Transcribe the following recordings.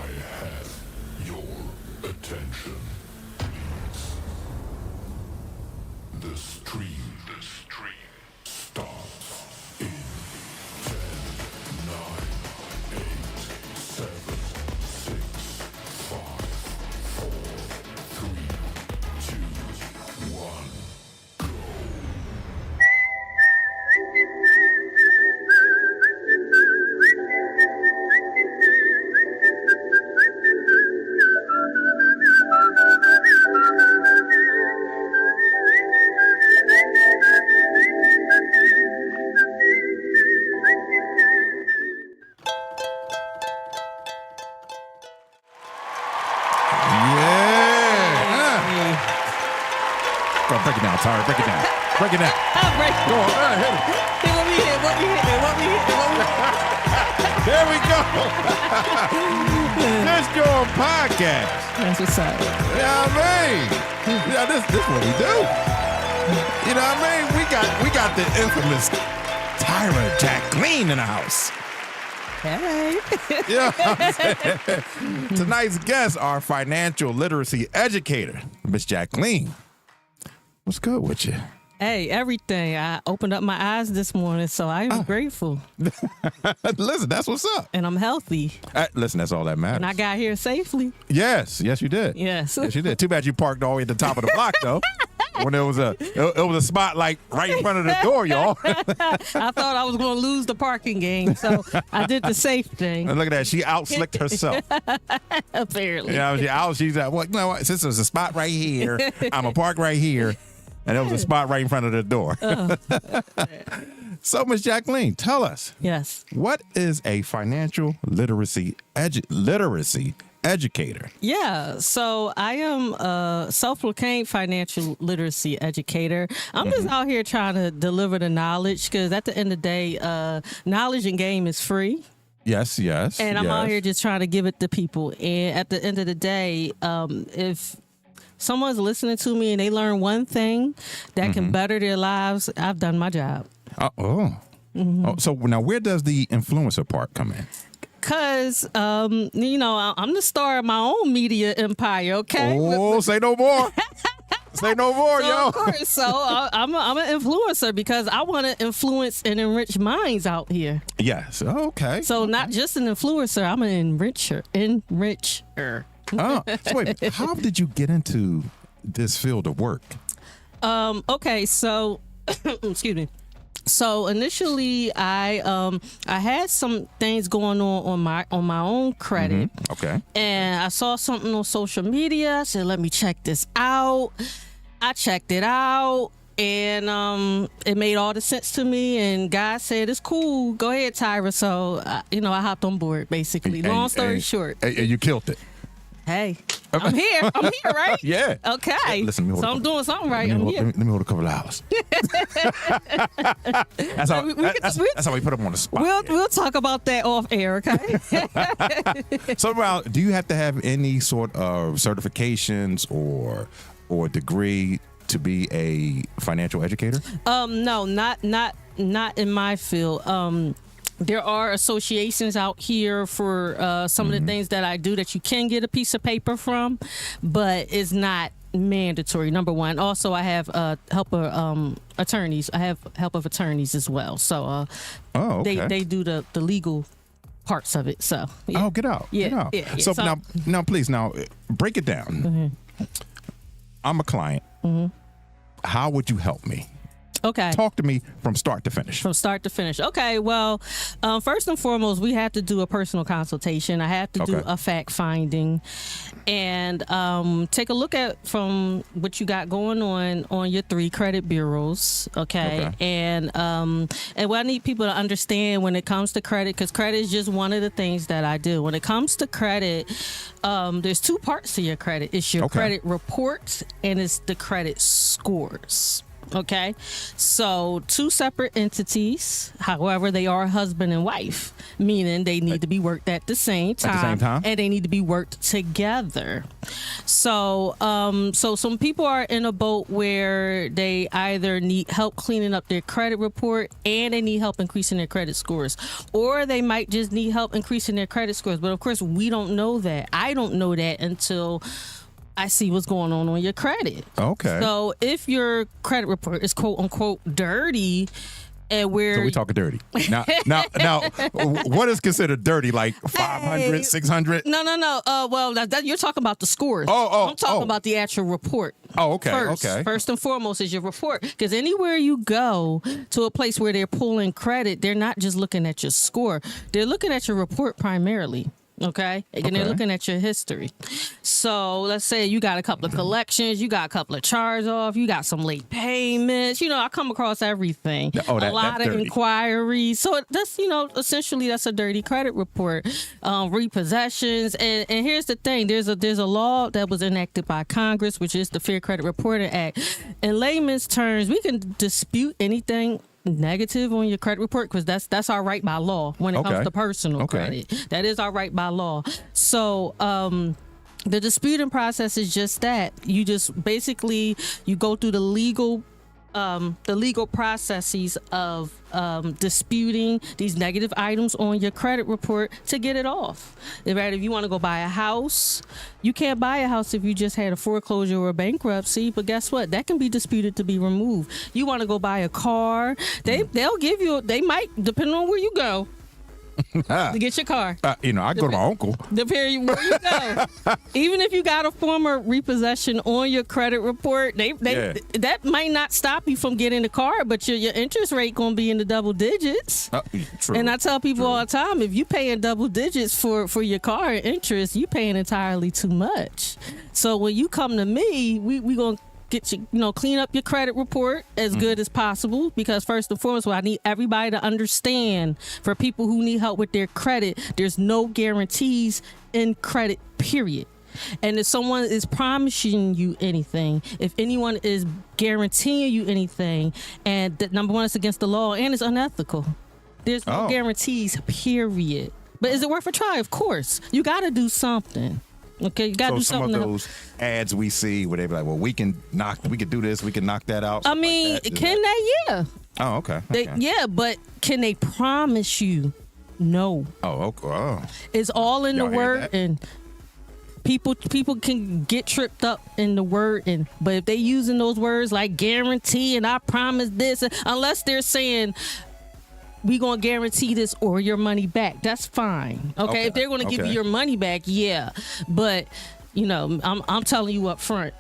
have your attention, please? The stream starts in 10, 9, 8, 7, 6, 5, 4, 3, 2, 1, go. Go on, break it down, Tyra. Break it down. Break it down. I'll break it. Go on, hit it. Hey, what we hit. There we go. This your podcast. That's what's up. You know what I mean? Yeah, this what we do. You know what I mean? We got the infamous Tyra Jacklene in the house. Hey. You know what I'm saying? Tonight's guest, our financial literacy educator, Miss Jacklene. What's good with you? Hey, everything. I opened up my eyes this morning, so I am grateful. Listen, that's what's up. And I'm healthy. Listen, that's all that matters. And I got here safely. Yes, you did. Yes. Yes, you did. Too bad you parked all the way at the top of the block, though. When it was a spot like right in front of the door, y'all. I thought I was going to lose the parking game, so I did the safe thing. And look at that, she outslicked herself. Apparently. You know, she's like, well, you know what? Since there's a spot right here, I'm gonna park right here, and there was a spot right in front of the door. So, Miss Jacklene, tell us. Yes. What is a financial literacy educator? Yeah, so I am a self-proclaimed financial literacy educator. I'm just out here trying to deliver the knowledge because at the end of the day, knowledge and game is free. Yes. And I'm out here just trying to give it to people. And at the end of the day, if someone's listening to me and they learn one thing that can better their lives, I've done my job. Oh, so now where does the influencer part come in? Because, I'm the star of my own media empire, okay? Oh, say no more. Say no more, So, yo. of course, I'm an influencer because I want to influence and enrich minds out here. Yes. Okay. So not just an influencer, I'm an enricher. Oh, so wait, how did you get into this field of work? Okay, so excuse me. So initially, I had some things going on my own credit. Okay. And I saw something on social media. I said, let me check this out. I checked it out. And it made all the sense to me. And God said, it's cool. Go ahead, Tyra. So, I hopped on board, basically. Long story short. And you killed it. Hey, I'm here, right? Yeah. Okay. Listen, so I'm doing something right. I'm here. Let me hold a couple of hours. That's how we put them on the spot. We'll talk about that off air, okay? So, do you have to have any sort of certifications or degree to be a financial educator? No, not in my field. There are associations out here for some of the things that I do that you can get a piece of paper from, but it's not mandatory, number one. Also, I have help of attorneys. I have help of attorneys as well. So okay. they do the legal parts of it. So yeah. Oh, get out. Yeah, Get out. yeah. So now, please, break it down. I'm a client. How would you help me? Okay. Talk to me from start to finish. From start to finish. Okay. Well, first and foremost, we have to do a personal consultation. I have to do a fact finding and take a look at from what you got going on your 3 credit bureaus. Okay. And what I need people to understand when it comes to credit, because credit is just one of the things that I do. When it comes to credit, there's 2 parts to your credit. It's your credit reports and it's the credit scores. Okay, so two separate entities. However, they are husband and wife, meaning they need to be worked at the same time, and they need to be worked together. So, so some people are in a boat where they either need help cleaning up their credit report and they need help increasing their credit scores, or they might just need help increasing their credit scores. But of course, we don't know that. I don't know that until I see what's going on your credit. Okay. So if your credit report is quote unquote dirty, and we're... So we talking dirty. Now, what is considered dirty? Like 500, 600? No. Well, that you're talking about the scores. I'm talking about the actual report. Oh, okay. First and foremost is your report. Because anywhere you go to a place where they're pulling credit, they're not just looking at your score. They're looking at your report primarily. Okay. And they're looking at your history. So let's say you got a couple of collections, you got a couple of charge off, you got some late payments. I come across everything. A lot of inquiries. So that's, essentially that's a dirty credit report. Repossessions. And here's the thing. There's a law that was enacted by Congress, which is the Fair Credit Reporting Act. In layman's terms, we can dispute anything negative on your credit report because that's our right by law when it comes to personal credit. That is our right by law. So the disputing process is just that. You just basically you go through the legal processes of disputing these negative items on your credit report to get it off. If you want to go buy a house, you can't buy a house if you just had a foreclosure or a bankruptcy, but guess what? That can be disputed to be removed. You want to go buy a car, they'll give you, they might, depending on where you go, to get your car. I go to my uncle. Depending where you go. Even if you got a former repossession on your credit report, that might not stop you from getting the car, but your interest rate going to be in the double digits. True. And I tell people all the time, if you paying double digits for your car interest, you paying entirely too much. So when you come to me, we going to get you, clean up your credit report as good as possible, because first and foremost, what I need everybody to understand, for people who need help with their credit, there's no guarantees in credit, period. And if someone is promising you anything, if anyone is guaranteeing you anything, and that, number one, it's against the law and it's unethical. There's no guarantees, period. But is it worth a try? Of course. You got to do something. Okay, you gotta do something. Some of those ads we see where they be like, well, we can do this, we can knock that out. I mean, like can they? Yeah. Oh, okay. Yeah, but can they promise you? No. Oh, okay. Oh. It's all in the word, and people can get tripped up in the word, but if they using those words like guarantee and I promise this, unless they're saying, we gonna guarantee this or your money back, that's fine. Okay, if they're gonna give you your money back, yeah. But I'm telling you up front,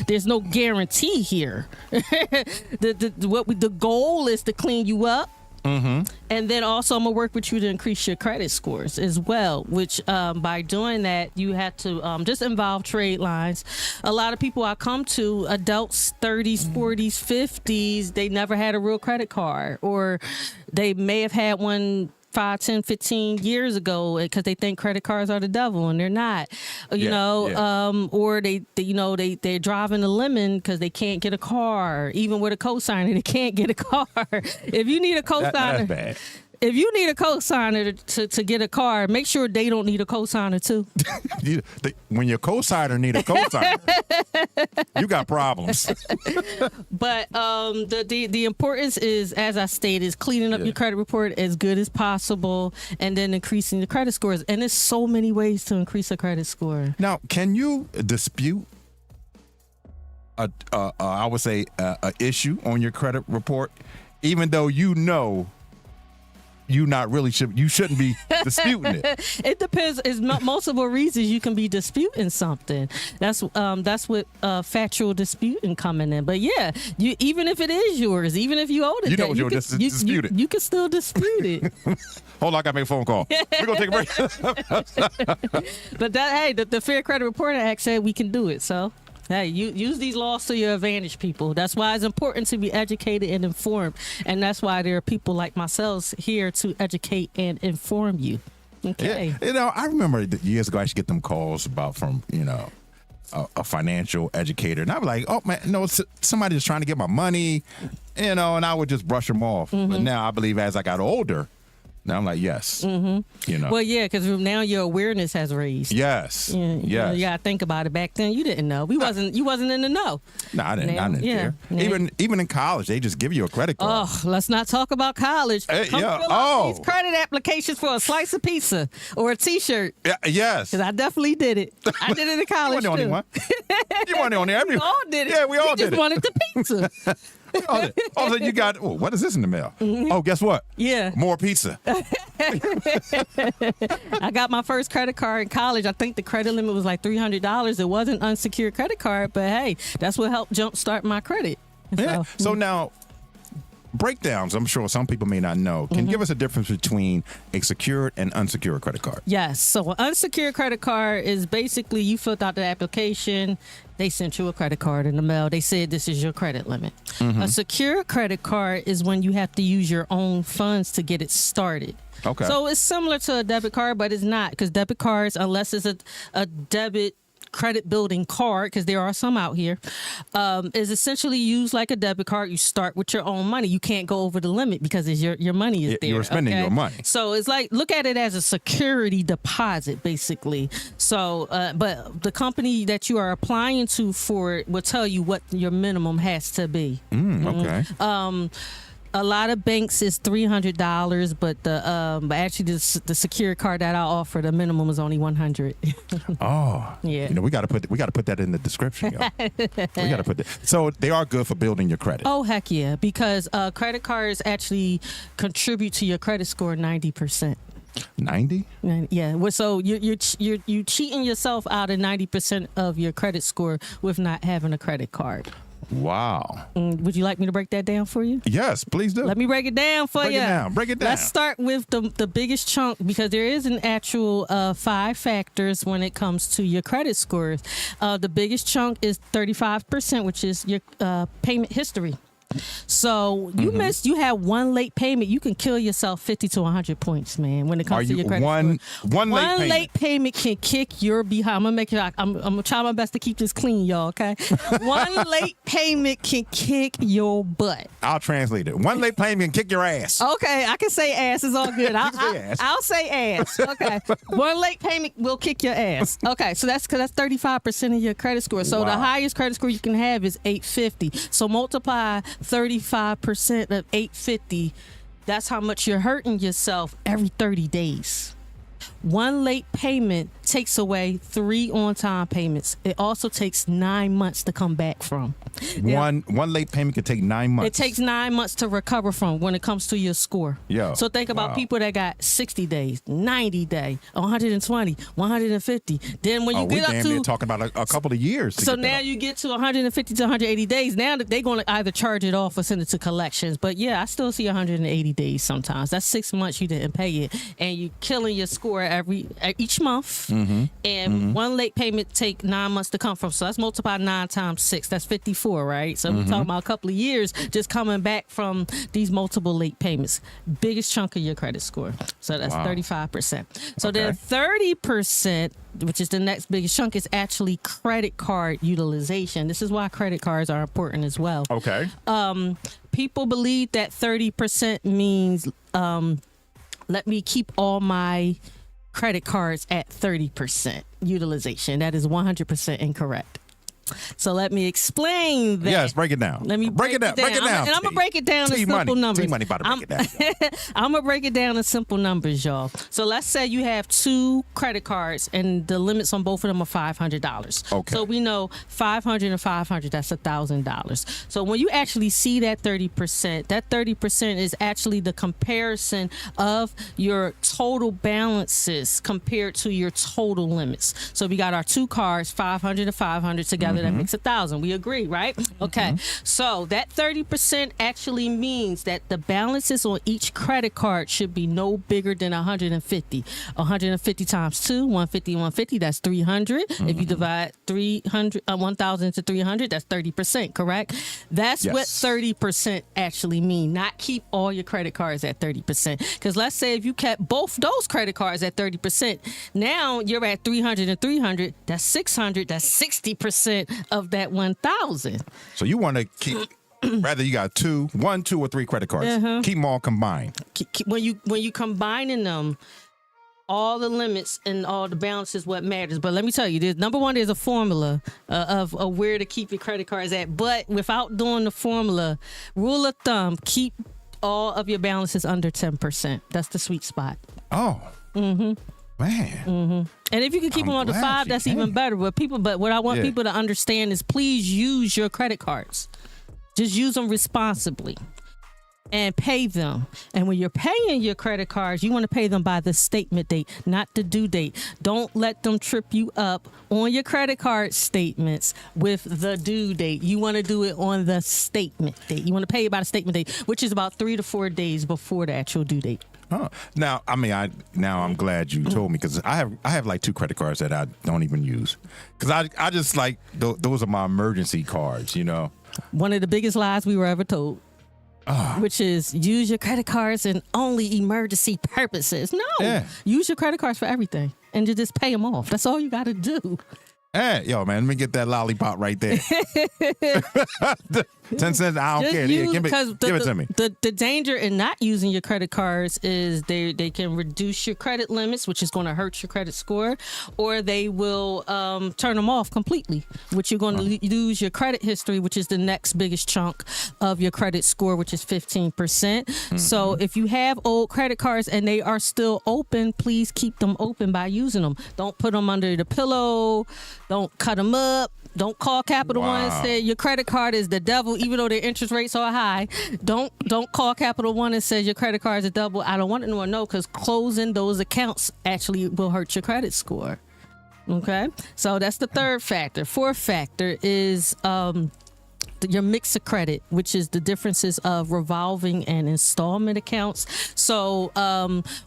there's no guarantee here. The goal is to clean you up. Mm-hmm. And then also I'm gonna work with you to increase your credit scores as well, which by doing that you have to just involve trade lines. A lot of people I come to, adults 30s, 40s, 50s, they never had a real credit card, or they may have had one 5, 10, 15 years ago because they think credit cards are the devil, and they're not. Or they're driving a lemon because they can't get a car. Even with a cosigner, they can't get a car. If you need a cosigner, that's bad. If you need a cosigner to get a car, make sure they don't need a cosigner too. When your cosigner need a cosigner, you got problems. But the importance is, as I stated, is cleaning up your credit report as good as possible, and then increasing the credit scores. And there's so many ways to increase a credit score. Now, can you dispute I would say a issue on your credit report, even though you shouldn't be disputing it? It depends. It's multiple reasons you can be disputing something. That's what factual disputing coming in. But yeah, even if it is yours, even if you own it, dispute it. You can still dispute it. Hold on, I gotta make a phone call. We're gonna take a break. But the Fair Credit Reporting Act said we can do it. So hey, you use these laws to your advantage, people. That's why it's important to be educated and informed. And that's why there are people like myself here to educate and inform you. Okay. Yeah. I remember years ago I used to get them calls from a financial educator, and I'd be like, oh man, no, somebody just trying to get my money, and I would just brush them off. But now I believe as I got older, now I'm like, yes, Well, yeah, because now your awareness has raised. Yes, yes. You gotta think about it. Back then, you didn't know. You wasn't in the know. No, I didn't care. Even in college, they just give you a credit card. Oh, let's not talk about college. Come fill out these credit applications for a slice of pizza or a T-shirt. Yes. Because I definitely did it. I did it in college, You weren't the only one. You weren't the only one. We all did it. Yeah, we all did it. We just wanted the pizza. All of a sudden you got, what is this in the mail? Oh, guess what? Yeah. More pizza. I got my first credit card in college. I think the credit limit was like $300. It wasn't an unsecured credit card, but hey, that's what helped jumpstart my credit. Yeah. So now, breakdowns, I'm sure some people may not know. Can you give us a difference between a secured and unsecured credit card? Yes. So an unsecured credit card is basically you filled out the application. They sent you a credit card in the mail. They said this is your credit limit. A secure credit card is when you have to use your own funds to get it started. Okay. So it's similar to a debit card, but it's not, because debit cards, unless it's a debit credit building card, because there are some out here, is essentially used like a debit card. You start with your own money. You can't go over the limit because it's your money is there. You're spending your money. So it's like, look at it as a security deposit, basically. So, but the company that you are applying to for it will tell you what your minimum has to be. Okay. A lot of banks is $300, but actually the secure card that I offer, the minimum is only $100. Oh, yeah. We got to put that in the description, y'all. We got to put that. So they are good for building your credit. Oh heck yeah, because credit cards actually contribute to your credit score 90%. 90? Yeah. Well, so you're cheating yourself out of 90% of your credit score with not having a credit card. Wow. Would you like me to break that down for you? Yes, please do. Let me break it down for you. Break it down. Let's start with the biggest chunk, because there is an actual 5 factors when it comes to your credit scores. The biggest chunk is 35%, which is your payment history. So you have one late payment, you can kill yourself 50 to 100 points, man, when it comes to your credit score. One late payment can kick your behind. I'm gonna make it. I'm gonna try my best to keep this clean, y'all. Okay, one late payment can kick your butt. I'll translate it. One late payment can kick your ass. Okay, I can say ass. It's all good. I'll say ass. Okay, one late payment will kick your ass. Okay, so that's 35% of your credit score. So the highest credit score you can have is 850. So multiply 35% of 850. That's how much you're hurting yourself every 30 days. One late payment takes away 3 on-time payments. It also takes 9 months to come back from. One late payment could take 9 months. It takes 9 months to recover from when it comes to your score. So think about people that got 60 days, 90 days, 120, 150. Then when you get up to talking about a couple of years. So now you get to 150 to 180 days. Now that they're going to either charge it off or send it to collections. But yeah, I still see 180 days sometimes. That's 6 months you didn't pay it, and you're killing your score each month. And one late payment take 9 months to come from. So let's multiply 9 times 6. That's 54, right? So we're talking about a couple of years just coming back from these multiple late payments. Biggest chunk of your credit score. So that's 35%. So then 30%, which is the next biggest chunk, is actually credit card utilization. This is why credit cards are important as well. Okay. People believe that 30% means let me keep all my credit cards at 30% utilization. That is 100% incorrect. So let me explain that. Yes, break it down. Let me break it down. Break it down. And I'm gonna break it down in simple numbers. T-Money about to break it down. I'm gonna break it down in simple numbers, y'all. So let's say you have 2 credit cards and the limits on both of them are $500. Okay. So we know 500 and 500, that's $1,000. So when you actually see that 30%, that 30% is actually the comparison of your total balances compared to your total limits. So we got our 2 cards, 500 and 500 together. together, that makes 1,000. We agree, right? Okay. So that 30% actually means that the balances on each credit card should be no bigger than 150. 150 times 2, 150, that's 300. If you divide 1,000 into 300, that's 30%, correct? That's what 30% actually mean. Not keep all your credit cards at 30%. Because let's say if you kept both those credit cards at 30%, now you're at 300 and 300, that's 600, that's 60% of that 1,000. So you want to keep, rather you got 1, 2, or 3 credit cards. Keep them all combined. When you combining them, all the limits and all the balances what matters. But let me tell you, there's number one, there's a formula of where to keep your credit cards at. But without doing the formula, rule of thumb, keep all of your balances under 10%. That's the sweet spot. Oh. Man. And if you can keep them under 5, that's even better. But what I want people to understand is please use your credit cards. Just use them responsibly and pay them. And when you're paying your credit cards, you want to pay them by the statement date, not the due date. Don't let them trip you up on your credit card statements with the due date. You want to do it on the statement date. You want to pay it by the statement date, which is about 3 to 4 days before the actual due date. Oh, now I'm glad you told me, because I have like 2 credit cards that I don't even use, because I just like those are my emergency cards, you know. One of the biggest lies we were ever told, which is use your credit cards in only emergency purposes. No, use your credit cards for everything and you just pay them off. That's all you got to do. Hey, yo, man, let me get that lollipop right there. 10 cents, I don't care. Give it to me. The danger in not using your credit cards is they can reduce your credit limits, which is going to hurt your credit score, or they will turn them off completely, which you're going to lose your credit history, which is the next biggest chunk of your credit score, which is 15%. So if you have old credit cards and they are still open, please keep them open by using them. Don't put them under the pillow. Don't cut them up. Don't call Capital One and say your credit card is the devil, even though their interest rates are high. Don't call Capital One and say your credit card is the devil. I don't want anyone to know, because closing those accounts actually will hurt your credit score. Okay, so that's the third factor. Fourth factor is your mix of credit, which is the differences of revolving and installment accounts. So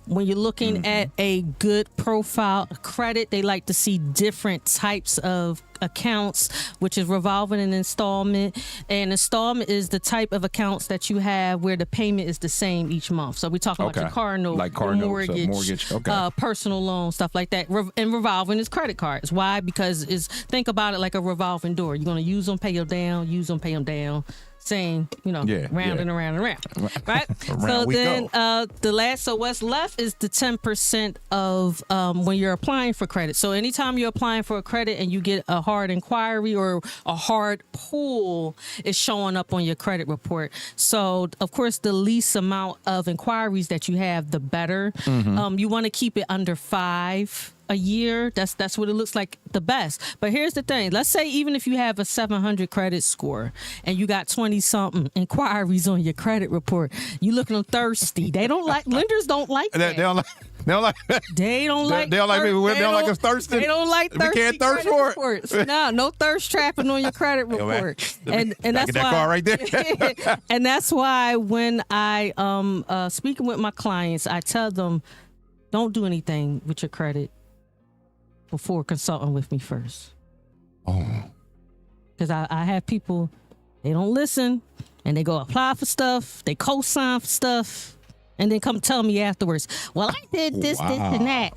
when you're looking at a good profile credit, they like to see different types of accounts, which is revolving and installment. And installment is the type of accounts that you have where the payment is the same each month. So we're talking about your car note, like car mortgage, personal loan, stuff like that. And revolving is credit cards. Why? Because think about it like a revolving door. You're going to use them, pay them down, use them, pay them down. Same, round and around and around, right? So then so what's left is the 10% of when you're applying for credit. So anytime you're applying for a credit and you get a hard inquiry or a hard pull, is showing up on your credit report. So of course, the least amount of inquiries that you have, the better. You want to keep it under 5 a year. That's what it looks like the best. But here's the thing. Let's say even if you have a 700 credit score and you got 20 something inquiries on your credit report, you looking thirsty. Lenders don't like that. They don't like us thirsty. They don't like thirsty. We can't thirst for reports. No thirst trapping on your credit report. And that's why, that car right there. And that's why when I speaking with my clients, I tell them, don't do anything with your credit before consulting with me first. Because I have people, they don't listen, and they go apply for stuff, they co-sign for stuff, and then come tell me afterwards, well, I did this, this, and that.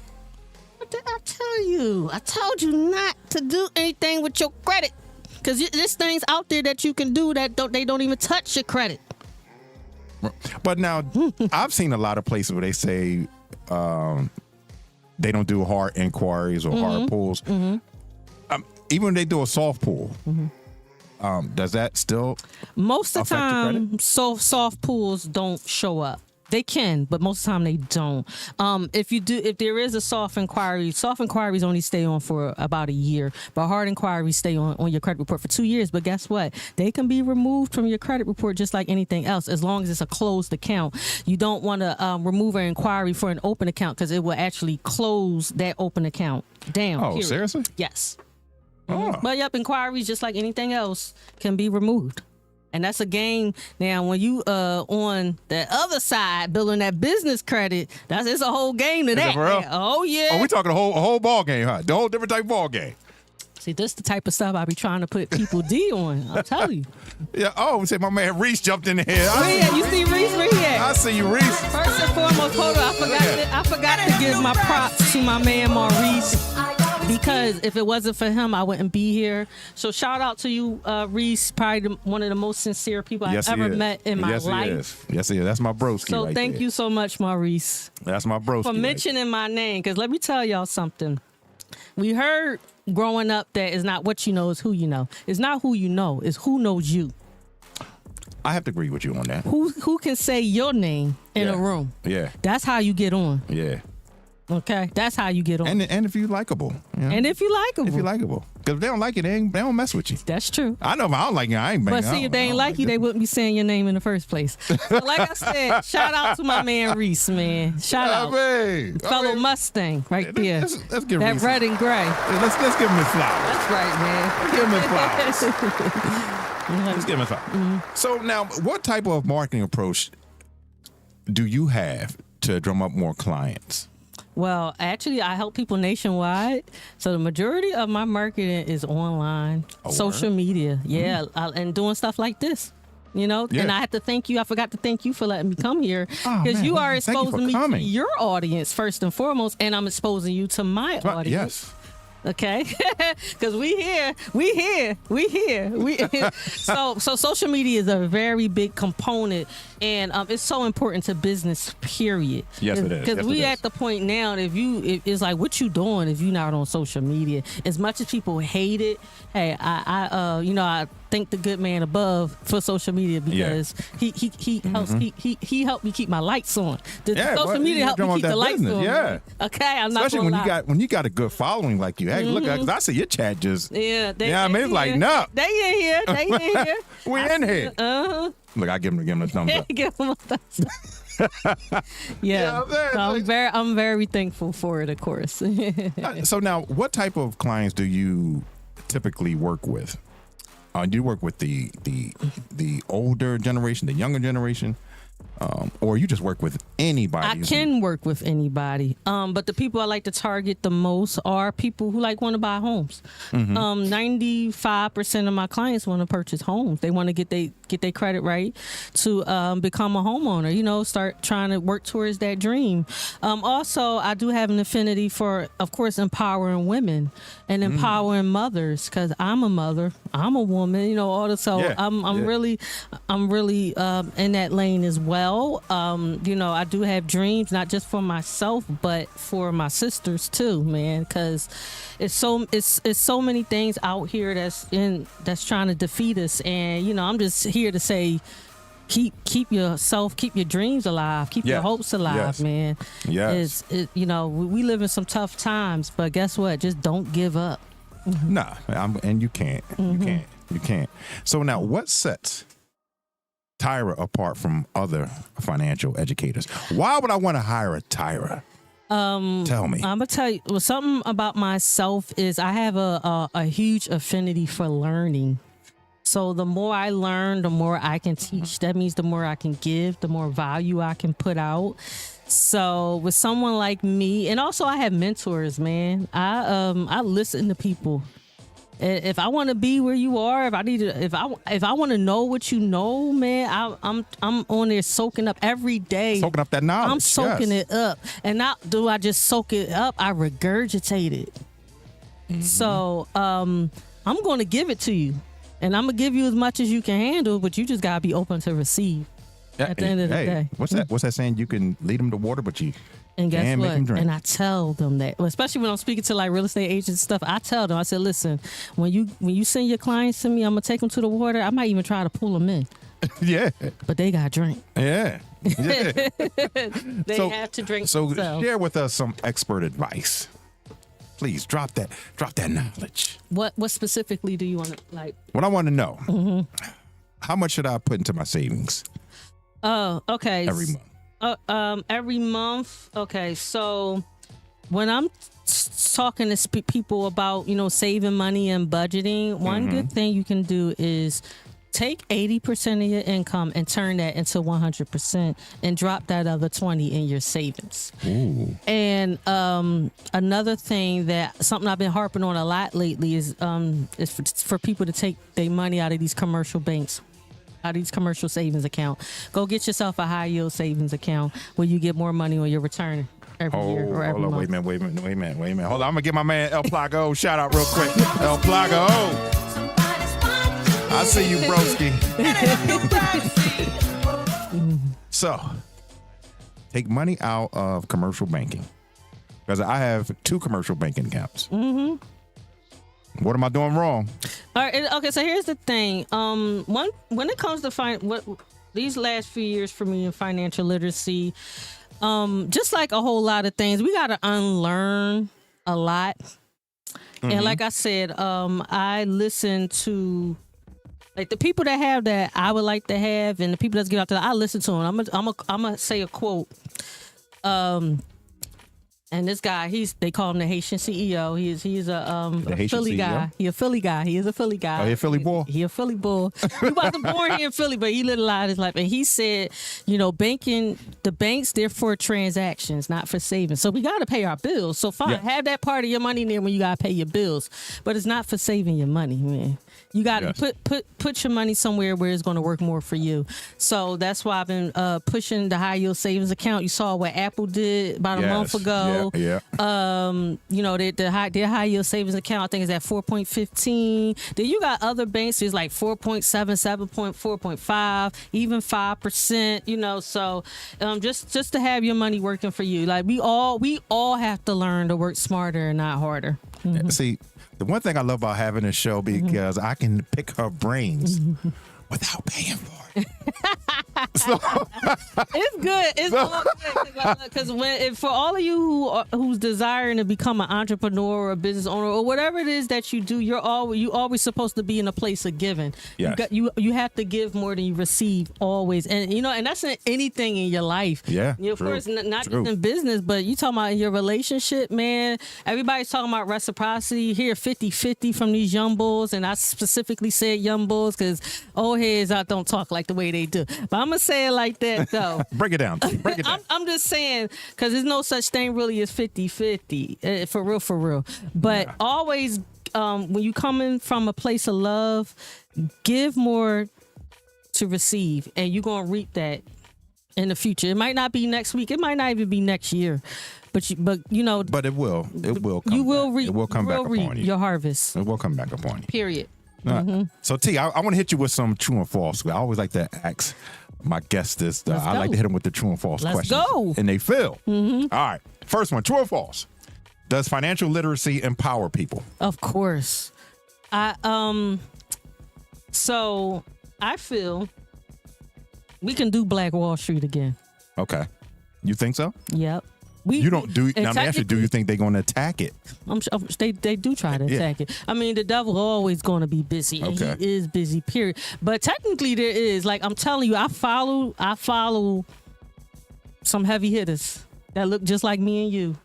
What did I tell you? I told you not to do anything with your credit, because there's things out there that you can do that they don't even touch your credit. But now, I've seen a lot of places where they say they don't do hard inquiries or hard pulls. Even when they do a soft pull, does that still most of the time, soft pulls don't show up. They can, but most of the time they don't. If there is a soft inquiries only stay on for about a year, but hard inquiries stay on your credit report for 2 years. But guess what? They can be removed from your credit report just like anything else, as long as it's a closed account. You don't want to remove an inquiry for an open account, because it will actually close that open account down. Oh, seriously? Yes. But yep, inquiries, just like anything else, can be removed. And that's a game. Now, when you on the other side building that business credit, it's a whole game to that. For real? Oh yeah. Oh, we talking a whole ball game, huh? The whole different type of ball game. See, this the type of stuff I be trying to put people D on. I'll tell you. Yeah. Oh, say my man Reese jumped in the head. You see Reese? Where he at? I see you, Reese. First and foremost, hold on. I forgot to give my props to my man Maurice. Because if it wasn't for him, I wouldn't be here. So shout out to you, Reese. Probably one of the most sincere people I've ever met in my life. Yes, he is. That's my broski. So right thank there. you so much, Maurice. That's my broski. For mentioning my name. Because let me tell y'all something. We heard growing up that it's not what you know, it's who you know. It's not who you know, it's who knows you. I have to agree with you on that. Who can say your name in a room? Yeah. That's how you get on. Yeah. Okay, that's how you get on. And if you likable. You know? And if you likable. If you likable. Because if they don't like you, they don't mess with you. That's true. I know if I don't like you, I ain't banging. But see, if they ain't like you, they wouldn't be saying your name in the first place. So like I said, shout out to my man Reese, man. Shout out. Fellow Mustang right there. Let's give that Reese red and gray. Let's give him his flowers. That's right, man. Let's give him his flowers. Let's give him his flowers. So now, what type of marketing approach do you have to drum up more clients? Well, actually, I help people nationwide. So the majority of my marketing is online, social media. Yeah, and doing stuff like this. You know, and I have to thank you. I forgot to thank you for letting me come here because you are exposing me to your audience first and foremost, and I'm exposing you to my audience. Yes. Okay, because we here. So social media is a very big component, and it's so important to business. Period. Yes, it is. Because we at the point now, it's like, what you doing if you're not on social media? As much as people hate it, hey, I thank the good man above for social media because he helps he helped me keep my lights on. Social media helped me keep the lights on. Yeah. Okay, I'm not especially when you got a good following like you. Hey, look, cause I see your chat just. Yeah, I mean, it's like no. They in here. We in here. Look, I give him a thumbs up. Give him a thumbs up. Yeah, so I'm very thankful for it, of course. So now, what type of clients do you typically work with? Do you work with the older generation, the younger generation, or you just work with anybody? I can work with anybody, but the people I like to target the most are people who want to buy homes. 95% of my clients want to purchase homes. They want to get their credit right to become a homeowner. You know, start trying to work towards that dream. Also, I do have an affinity for, of course, empowering women and empowering mothers because I'm a mother, I'm a woman. You know, I'm really in that lane as well. You know, I do have dreams not just for myself but for my sisters too, man, because it's so many things out here that's trying to defeat us, and you know, I'm just here to say keep yourself, keep your dreams alive, keep your hopes alive, man. Yes. You know, we live in some tough times, but guess what? Just don't give up. Nah, and you can't. You can't. So now, what sets Tyra apart from other financial educators? Why would I want to hire a Tyra? Tell me. I'm gonna tell you. Well, something about myself is I have a huge affinity for learning. So the more I learn, the more I can teach. That means the more I can give, the more value I can put out. So with someone like me, and also I have mentors, man. I listen to people. If I want to be where you are, if I want to know what you know, man, I'm on there soaking up every day. Soaking up that knowledge. I'm soaking it up, and not do I just soak it up? I regurgitate it. So I'm going to give it to you, and I'm gonna give you as much as you can handle, but you just gotta be open to receive. At the end of the day, what's that? What's that saying? You can lead them to water, but you. And guess make them what? drink. And I tell them that, especially when I'm speaking to real estate agents and stuff, I tell them, I said, listen, when you send your clients to me, I'm going to take them to the water. I might even try to pull them in. Yeah. But they got to drink. Yeah. They have to drink So themselves. Share with us some expert advice. Please drop that knowledge. What specifically do you want to like? What I want to know, how much should I put into my savings? Oh, okay. Every month. Every month. Okay, so when I'm talking to people about, saving money and budgeting, one good thing you can do is take 80% of your income and turn that into 100% and drop that other 20 in your savings. Ooh. And another thing something I've been harping on a lot lately is for people to take their money out of these commercial banks, out of these commercial savings account. Go get yourself a high yield savings account where you get more money on your return every year or every month. Wait a minute. Hold on, I'm gonna get my man El Plago shout out real quick. El Plago. I see you, broski. So, take money out of commercial banking. Because I have 2 commercial banking accounts. Mm-hmm. What am I doing wrong? All right. Okay. So here's the thing. When it comes to these last few years for me in financial literacy, just like a whole lot of things, we got to unlearn a lot. Mm-hmm. And like I said, I listen to. Like the people that have that I would like to have, and the people that's get out there, I listen to them. I'm gonna say a quote. And this guy, they call him the Haitian CEO. He's a Philly guy. He a Philly guy. He is a Philly guy. Oh, he a Philly boy? He a Philly boy. He wasn't born here in Philly, but he lived a lot of his life. And he said, banking, the banks, they're for transactions, not for savings. So we got to pay our bills. So fine, have that part of your money there when you got to pay your bills. But it's not for saving your money, man. You got to put your money somewhere where it's going to work more for you. So that's why I've been pushing the high yield savings account. You saw what Apple did about a month ago. Yeah. Their high yield savings account I think is at 4.15. Then you got other banks. It's like 4.7, 7.4.5, even 5%. So just to have your money working for you. Like we all have to learn to work smarter and not harder. Mm-hmm. See. The one thing I love about having this show because I can pick her brains without paying for it. So, it's good. It's all good because for all of you who's desiring to become an entrepreneur or a business owner or whatever it is that you do, you always supposed to be in a place of giving. Yes. You have to give more than you receive always, and and that's in anything in your life. Yeah, of course, not just in business, but you talking about your relationship, man. Everybody's talking about reciprocity here, 50-50 from these young bulls, and I specifically said young bulls because old heads out don't talk like the way they do. But I'm gonna say it like that though. Break it down. I'm just saying because there's no such thing really as 50-50 for real. But always when you coming from a place of love, give more to receive, and you're gonna reap that in the future. It might not be next week. It might not even be next year. But it will. It will come. You will reap. It will come back upon you. Your harvest. It will come back upon you. Period. So T, I want to hit you with some true and false. I always like to ask my guests this. I like to hit them with the true and false questions. Let's go. And they feel. All right. First one, true or false? Does financial literacy empower people? Of course. So I feel we can do Black Wall Street again. Okay. You think so? Yep. You don't do. Now, actually, do you think they're going to attack it? I'm sure they do try to attack it. I mean, the devil always going to be busy. And okay. He is busy. Period. But technically, there is. Like I'm telling you, I follow some heavy hitters that look just like me and you.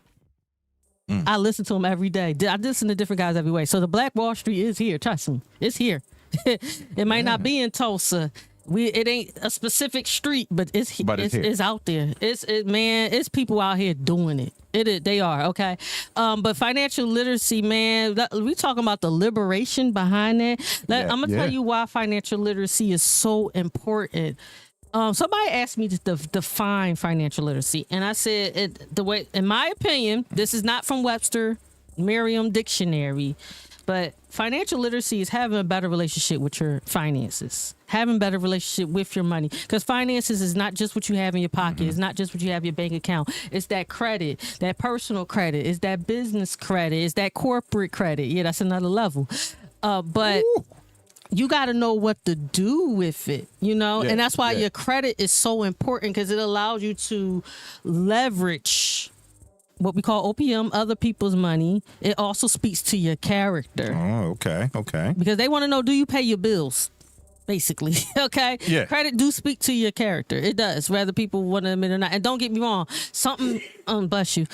I listen to them every day. I listen to different guys every way. So the Black Wall Street is here. Trust me, it's here. It might not be in Tulsa. It ain't a specific street, but it's out there. It's people out here doing it. They are, okay. But financial literacy, man, we talking about the liberation behind that. I'm gonna tell you why financial literacy is so important. Somebody asked me to define financial literacy, and I said the way, in my opinion, this is not from Webster, Merriam Dictionary. But financial literacy is having a better relationship with your finances, having a better relationship with your money. Because finances is not just what you have in your pocket. It's not just what you have in your bank account. It's that credit, that personal credit. It's that business credit. It's that corporate credit. Yeah, that's another level. But you got to know what to do with it, and that's why your credit is so important because it allows you to leverage what we call OPM, other people's money. It also speaks to your character. Oh, okay. Because they want to know, do you pay your bills? basically. Okay? Yeah. Credit do speak to your character. It does, whether people want to admit it or not. And don't get me wrong, bless you.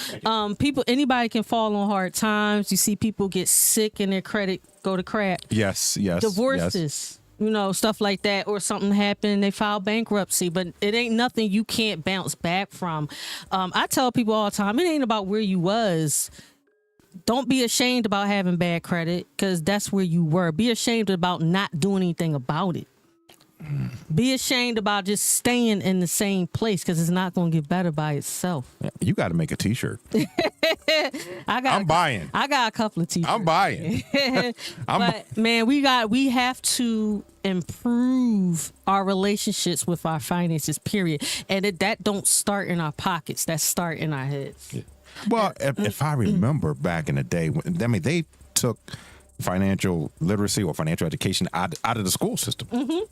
Anybody can fall on hard times. You see people get sick and their credit go to crap. Yes. Divorces. Yes. Stuff like that, or something happened, they file bankruptcy, but it ain't nothing you can't bounce back from. I tell people all the time, it ain't about where you was. Don't be ashamed about having bad credit, because that's where you were. Be ashamed about not doing anything about it. Be ashamed about just staying in the same place, because it's not going to get better by itself. Yeah, you got to make a T-shirt. I'm buying. I got a couple of T-shirts. I'm buying. But man, we have to improve our relationships with our finances, period. And that don't start in our pockets. That start in our heads. Yeah. Well, if I remember back in the day, they took financial literacy or financial education out of the school system. Mm-hmm.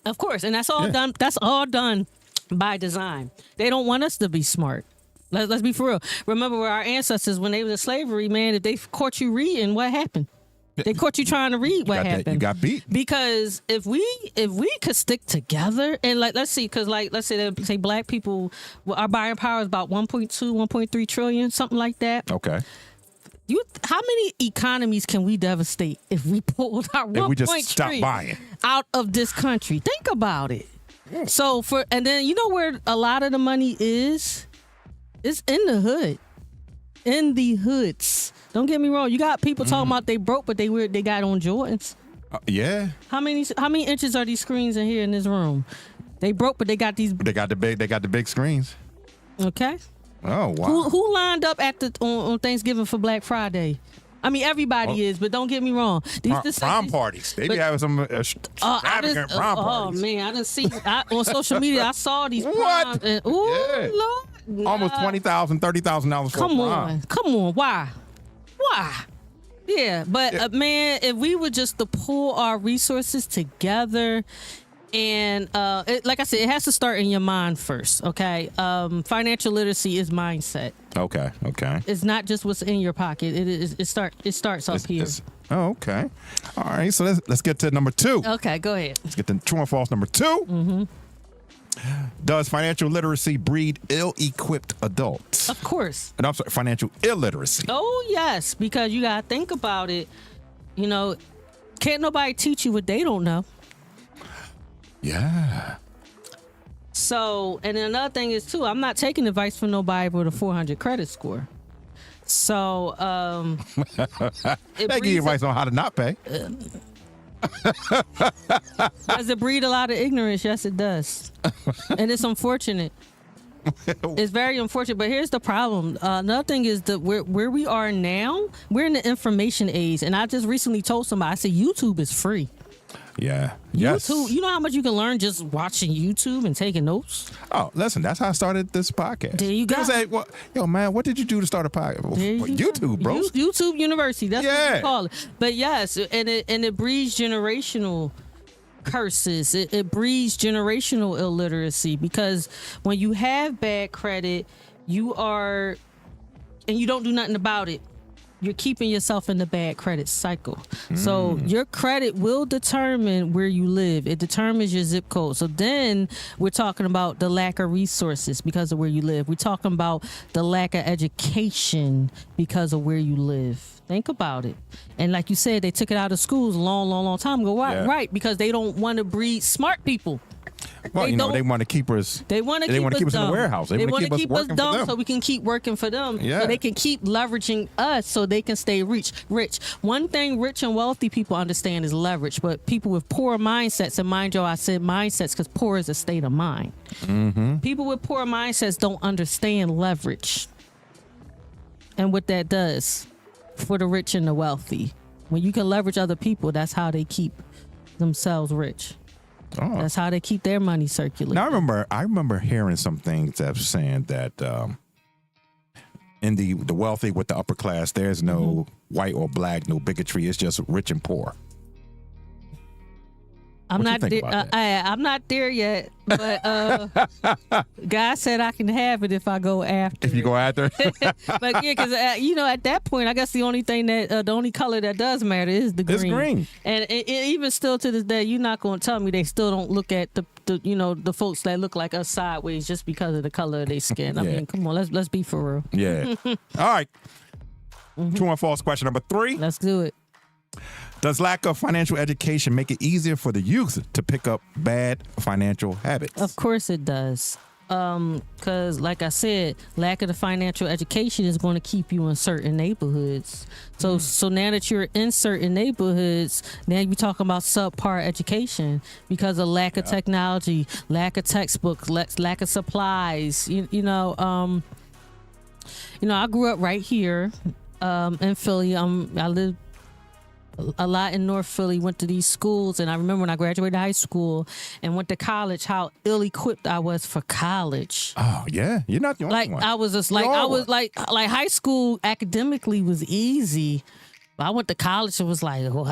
Of course, and that's all done. That's all done by design. They don't want us to be smart. Let's be for real. Remember where our ancestors, when they was in slavery, man, if they caught you reading, what happened? They caught you trying to read. What happened? You got beat. Because if we could stick together and let's say black people, our buying power is about 1.2, 1.3 trillion, something like that. Okay. How many economies can we devastate if we pulled our 1.3 if we just stop buying out of this country? Think about it. So and then you know where a lot of the money is? It's in the hood. In the hoods. Don't get me wrong. You got people talking about they broke, but they got on Jordans. Yeah. How many inches are these screens in here in this room? They broke, but they got these. They got the big screens. Okay. Oh wow. Who lined up on Thanksgiving for Black Friday? I mean, everybody is, but don't get me wrong. Prom parties. They be having some extravagant prom parties. Oh man, I didn't see on social media. I saw these proms. What? Ooh, Lord. Almost $20,000, $30,000 for a prom. Come on. Why? Yeah, but man, if we were just to pull our resources together, and like I said, it has to start in your mind first. Okay, financial literacy is mindset. Okay. It's not just what's in your pocket. It starts up here. Okay. All right. So let's get to number 2. Okay, go ahead. Let's get to true or false number 2. Mm-hmm. Does financial literacy breed ill-equipped adults? Of course. And I'm sorry, financial illiteracy. Oh, yes, because you got to think about it. Can't nobody teach you what they don't know. Yeah. So, and then another thing is, too, I'm not taking advice from nobody with a 400 credit score. So, they give you advice on how to not pay. Does it breed a lot of ignorance? Yes, it does. And it's unfortunate. It's very unfortunate. But here's the problem. Another thing is that where we are now, we're in the information age. And I just recently told somebody, I said, YouTube is free. Yeah. Yes. YouTube, you know how much you can learn just watching YouTube and taking notes? Oh, listen, that's how I started this podcast. There you go. People say, yo, man, what did you do to start a podcast? YouTube, bro. YouTube University. That's what we call it. But yes, and it breeds generational curses. It breeds generational illiteracy, because when you have bad credit, and you don't do nothing about it, you're keeping yourself in the bad credit cycle. So your credit will determine where you live. It determines your zip code. So then we're talking about the lack of resources because of where you live. We're talking about the lack of education because of where you live. Think about it. And like you said, they took it out of schools a long time ago. Right, because they don't want to breed smart people. Well, they want to keep us. They want to keep us in the warehouse. They want to keep us dumb so we can keep working for them. Yeah. So they can keep leveraging us so they can stay rich. One thing rich and wealthy people understand is leverage, but people with poor mindsets, and mind you, I said mindsets because poor is a state of mind. Mm-hmm. People with poor mindsets don't understand leverage and what that does for the rich and the wealthy. When you can leverage other people, that's how they keep themselves rich. Oh. That's how they keep their money circulating. Now, I remember hearing some things that saying that in the wealthy with the upper class, there's no white or black, no bigotry. It's just rich and poor. I'm What you not think there. about that? I'm not there yet, but God said I can have it if I go after. If you go after, But yeah, because at that point, I guess the only thing the only color that does matter is the green. It's green. And even still to this day, you're not going to tell me they still don't look at the folks that look like us sideways just because of the color of their skin. I Yeah. mean, come on, let's be for real. Yeah. All right. True and false question number 3. Let's do it. Does lack of financial education make it easier for the youth to pick up bad financial habits? Of course it does. Because like I said, lack of the financial education is going to keep you in certain neighborhoods. So now that you're in certain neighborhoods, now you're talking about subpar education because of lack of technology, lack of textbooks, lack of supplies. I grew up right here in Philly. I lived a lot in North Philly, went to these schools, and I remember when I graduated high school and went to college, how ill-equipped I was for college. Oh yeah, you're not the only one. I was just like, high school academically was easy, but I went to college and was like, what?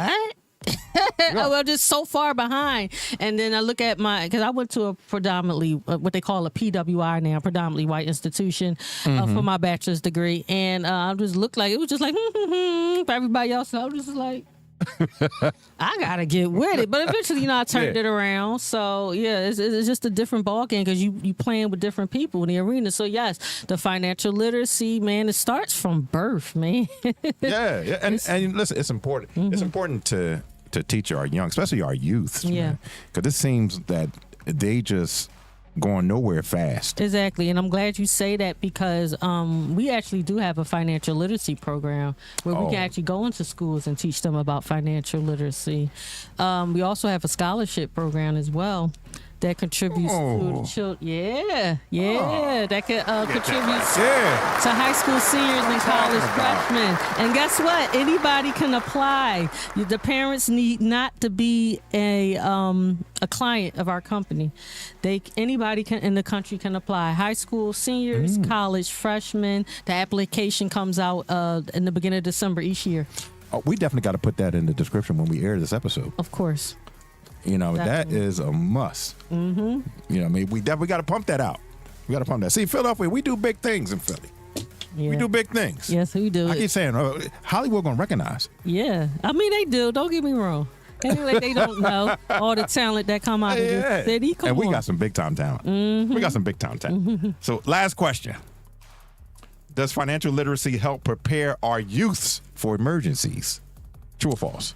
I was just so far behind. And then I look at because I went to a predominantly what they call a PWI now, predominantly white institution for my bachelor's degree, and I just looked like it was just like for everybody else. I was just like, I gotta get with it. But eventually, I turned it around. So yeah, it's just a different ball game because you playing with different people in the arena. So yes, the financial literacy, man, it starts from birth, man. yeah. And listen, it's important. It's important to teach our young, especially our youth. Yeah, because it seems that they just going nowhere fast. Exactly. And I'm glad you say that because we actually do have a financial literacy program where we can actually go into schools and teach them about financial literacy. We also have a scholarship program as well that contributes to the children. That contributes to high school seniors and college freshmen. And guess what? Anybody can apply. The parents need not to be a client of our company. Anybody in the country can apply. High school seniors, college freshmen. The application comes out in the beginning of December each year. Oh, we definitely got to put that in the description when we air this episode. Of course. Definitely. That is a must. We definitely got to pump that out. We got to pump that. See, Philadelphia, we do big things in Philly. Yeah. We do big things. Yes, we do. I keep saying, Hollywood going to recognize it. Yeah. I mean, they do. Don't get me wrong. Like they don't know all the talent that come out of the city. Come on. We got some big time talent. We got some big time talent. So last question. Does financial literacy help prepare our youths for emergencies? True or false?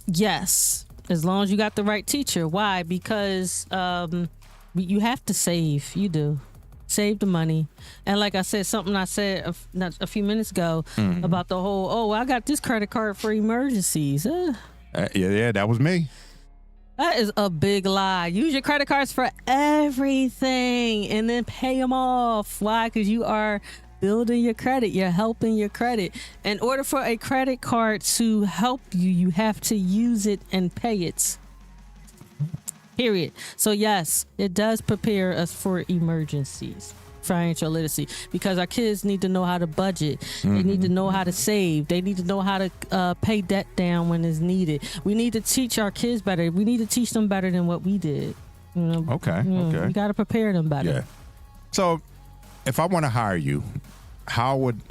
Yes. As long as you got the right teacher. Why? Because you have to save. You do. Save the money. And like I said, something I said a few minutes ago about the whole, I got this credit card for emergencies. Yeah, that was me. That is a big lie. Use your credit cards for everything and then pay them off. Why? Because you are building your credit. You're helping your credit. In order for a credit card to help you, you have to use it and pay it. Period. So yes, it does prepare us for emergencies. Financial literacy, because our kids need to know how to budget. They need to know how to save. They need to know how to pay debt down when it's needed. We need to teach our kids better. We need to teach them better than what we did. Okay. We got to prepare them better. Yeah. So if I want to hire you, how would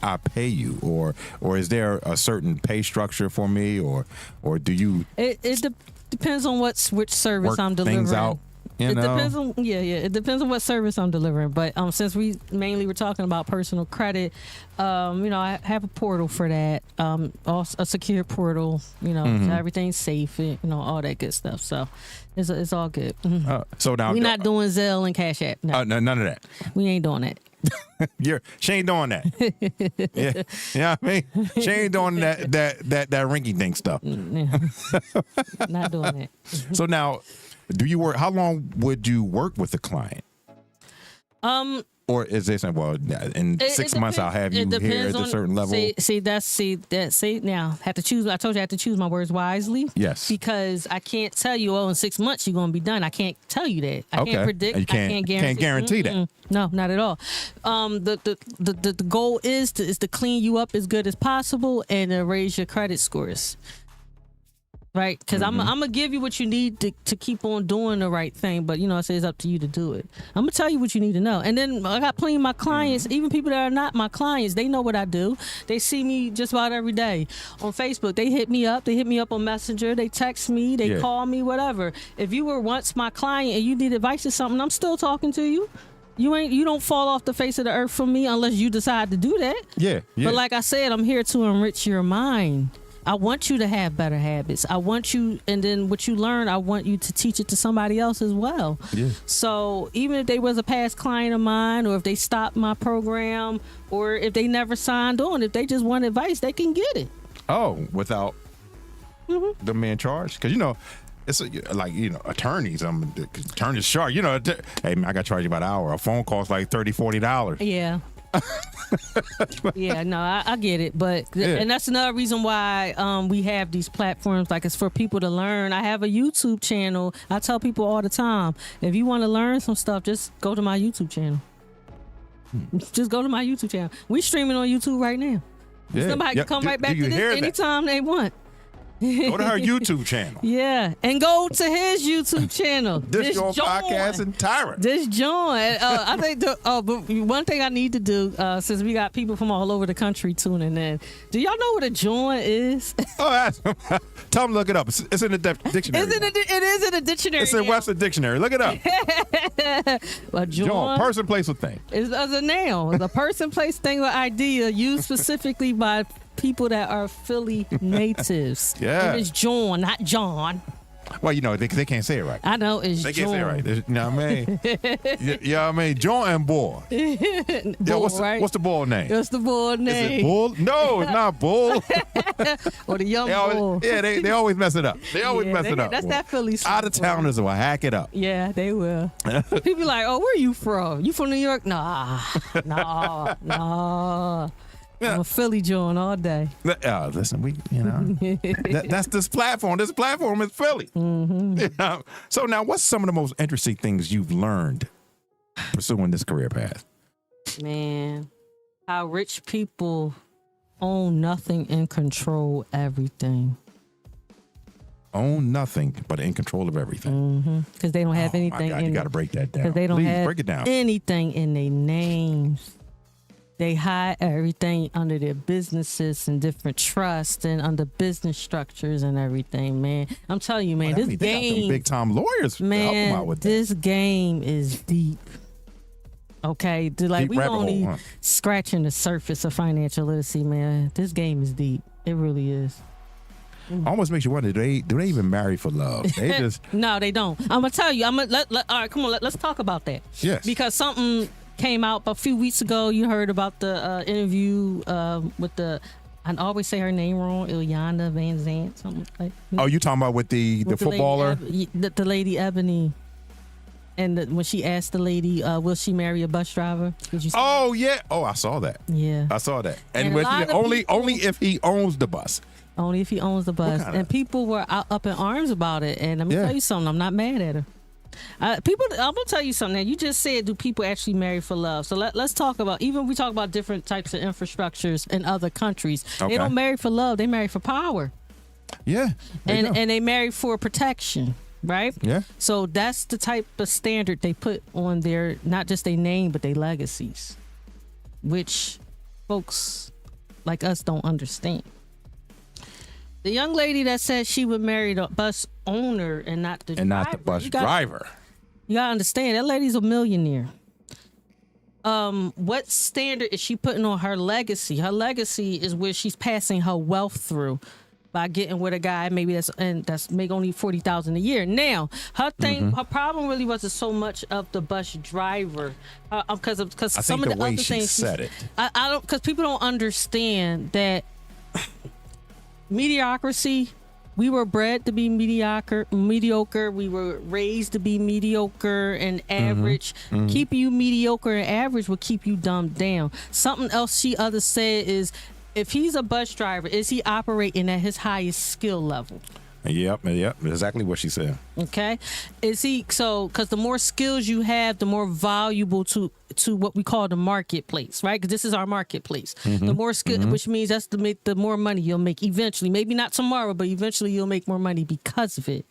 I pay you, or is there a certain pay structure for me, or do you? It depends on which service work I'm delivering. Things out, depends on it depends on what service I'm delivering. But since we mainly were talking about personal credit, I have a portal for that, also a secure portal. So everything's safe, all that good stuff. So it's all good. So now we're not doing Zelle and CashApp. No. None of that. We ain't doing that. She ain't doing that. Yeah, you know what I mean? She ain't doing that rinky dink stuff. Not doing it. So now, do you work? How long would you work with a client? Or is they saying, well, in 6 months I'll have you here at a certain level? Now have to choose. I told you I have to choose my words wisely. Yes. Because I can't tell you, in 6 months you're going to be done. I can't tell you that. I can't predict. You can't, I can't guarantee. Can't guarantee that. No, not at all. The goal is to clean you up as good as possible and to raise your credit scores. Right, because I'm gonna give you what you need to keep on doing the right thing, but I say it's up to you to do it. I'm gonna tell you what you need to know, and then I got plenty of my clients, even people that are not my clients. They know what I do. They see me just about every day on Facebook. They hit me up. They hit me up on Messenger. They text me. They call me. Whatever. If you were once my client and you need advice or something, I'm still talking to you. You don't fall off the face of the earth from me unless you decide to do that. Yeah. But like I said, I'm here to enrich your mind. I want you to have better habits. I want you, and then what you learn, I want you to teach it to somebody else as well. Yeah. So even if they was a past client of mine, or if they stopped my program, or if they never signed on, if they just want advice, they can get it. Oh, without the man charge? Because, it's attorneys. Attorneys sharp. Hey, man, I got to charge you about an hour. A phone call's like $30, $40. Yeah. Yeah, no, I get it, but and that's another reason why we have these platforms. Like, it's for people to learn. I have a YouTube channel. I tell people all the time, if you want to learn some stuff, just go to my YouTube channel. Just go to my YouTube channel. We streaming on YouTube right now. Yeah. Somebody can come right back to this anytime they want. Go to her YouTube channel. Yeah, and go to his YouTube channel. This your podcast and Tyra. This joint. I think but one thing I need to do, since we got people from all over the country tuning in, do y'all know what a joint is? Oh, tell them to look it up. It's in the dictionary. It is in the dictionary. It's in Webster Dictionary. Look it up. A joint, person, place, or thing. Is a noun. It's a person, place, thing, or idea used specifically by people that are Philly natives. Yeah. It's John, not John. Well, they can't say it right. I know it's They John. can't say it right. You know what I mean? You know what I mean? John and Bull. Bull, right? What's the bull name? What's the bull name? Is it Bull? No, it's not Bull. Or the young bull. Yeah, they always mess it up. They always mess it up. That's that Philly stuff. Out of towners will hack it up. Yeah, they will. People like, oh, where you from? You from New York? Nah. Yeah. I'm a Philly John all day. Listen, that's this platform. This platform is Philly. Mm-hmm. So now, what's some of the most interesting things you've learned pursuing this career path? Man, how rich people own nothing and control everything. Own nothing, but in control of everything. Because they don't have anything. My God, you got to break that down. Because they don't have break it down. anything in their names. They hide everything under their businesses and different trusts and under business structures and everything, man. I'm telling you, man, this game. They got some big time lawyers. Man, this game is deep. Okay, deep we only scratching the surface of financial literacy, man. This game is deep. It really is. Almost makes you wonder, do they even marry for love? They just No, they don't. I'm gonna tell you. All right, come on. Let's talk about that. Yes. Because something came out a few weeks ago. You heard about the interview with I always say her name wrong, Ilyana Van Zant, something like. Oh, you talking about with the footballer? The lady Ebony. And when she asked the lady, will she marry a bus driver? Did you see that? Yeah. Oh, I saw that. Yeah. I saw that. And only if he owns the bus. Only if he owns the bus. And people were up in arms about it. And let me tell you something. I'm not mad at her. I'm gonna tell you something. Now, you just said, do people actually marry for love? So let's talk about, even we talk about different types of infrastructures in other countries. Okay. They don't marry for love. They marry for power. Yeah. And they marry for protection. Right? Yeah. So that's the type of standard they put on their, not just their name, but their legacies, which folks like us don't understand. The young lady that said she would marry the bus owner and not the bus driver. You gotta understand, that lady's a millionaire. What standard is she putting on her legacy? Her legacy is where she's passing her wealth through by getting with a guy maybe that's make only $40,000 a year. Now, her thing, her problem really wasn't so much of the bus driver, because some of the other things she said it. I don't, because people don't understand that mediocrity. We were bred to be mediocre. We were raised to be mediocre and average. Keeping you mediocre and average will keep you dumbed down. Something else she said is, if he's a bus driver, is he operating at his highest skill level? Yep, exactly what she said. Okay, because the more skills you have, the more valuable to what we call the marketplace, right? Because this is our marketplace. The more skill, which means that's the more money you'll make eventually. Maybe not tomorrow, but eventually you'll make more money because of it.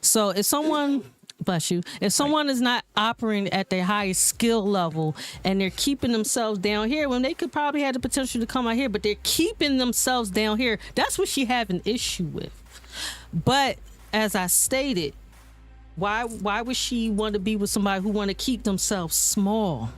So if someone, bless you, if someone is not operating at their highest skill level and they're keeping themselves down here when they could probably have the potential to come out here, but they're keeping themselves down here, that's what she have an issue with. But as I stated, why would she want to be with somebody who want to keep themselves small?